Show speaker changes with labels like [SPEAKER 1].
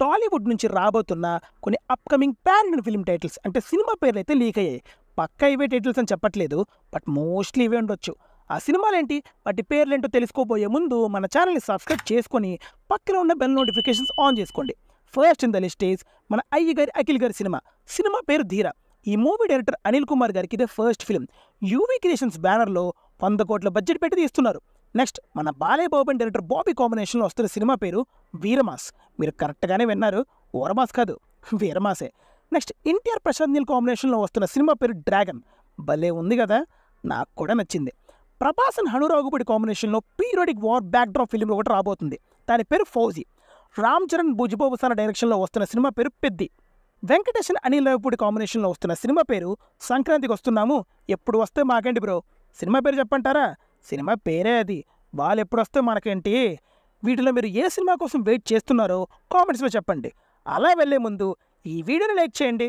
[SPEAKER 1] టాలీవుడ్ నుంచి రాబోతున్న కొన్ని upcoming pan Indian film titles అంటే సినిమా పేర్లు అయితే లీక్ అయ్యాయి. పక్కా ఇవే టైటిల్స్ అని చెప్పట్లేదు, బట్ మోస్ట్లీ ఇవే ఉండొచ్చు. ఆ సినిమాలేంటి, వాటి పేర్లేంటో తెలుసుకోబోయే ముందు మన ఛానల్ని సబ్స్క్రైబ్ చేసుకొని పక్కన ఉన్న బెల్ నోటిఫికేషన్స్ ఆన్ చేసుకోండి. First in the list is మన అయ్యగారి అఖిల్ గారి సినిమా పేరు ధీర. ఈ మూవీ డైరెక్టర్ అనిల్ కుమార్ గారికి ఇదే ఫస్ట్ ఫిల్మ్. యూవీ క్రియేషన్స్ బ్యానర్లో 100 కోట్ల బడ్జెట్ పెట్టి తీస్తున్నారు. నెక్స్ట్ మన బాలయ్య బాబు అండ్ డైరెక్టర్ బాబీ కాంబినేషన్లో వస్తున్న సినిమా పేరు వీరమాస్. మీరు కరెక్ట్గానే విన్నారు, ఓరమాస్ కాదు, వీరమాసే. నెక్స్ట్ ఎన్టీఆర్ ప్రశాంత్ నీల్ కాంబినేషన్లో వస్తున్న సినిమా పేరు డ్రాగన్. భలే ఉంది కదా, నాకు కూడా నచ్చింది. ప్రభాస్ అండ్ హనురాఘుపూడి కాంబినేషన్లో పీరియాడిక్ వార్ బ్యాక్డ్రాప్ ఫిల్మ్ ఒకటి రాబోతుంది, దాని పేరు ఫౌజీ. రామ్ చరణ్ భుజ్బాబుసాన డైరెక్షన్లో వస్తున్న సినిమా పేరు పెద్ది. వెంకటేష్ అండ్ అనిల్ రావిపూడి కాంబినేషన్లో వస్తున్న సినిమా పేరు సంక్రాంతికి వస్తున్నాము, ఎప్పుడు వస్తే మాకేంటి బ్రో. సినిమా పేరు చెప్పంటారా, సినిమా పేరే అది, వాళ్ళు ఎప్పుడు వస్తే మనకేంటి. వీటిలో మీరు ఏ సినిమా కోసం వెయిట్ చేస్తున్నారో కామెంట్స్లో చెప్పండి. అలా వెళ్ళే ముందు ఈ వీడియోని లైక్ చేయండి.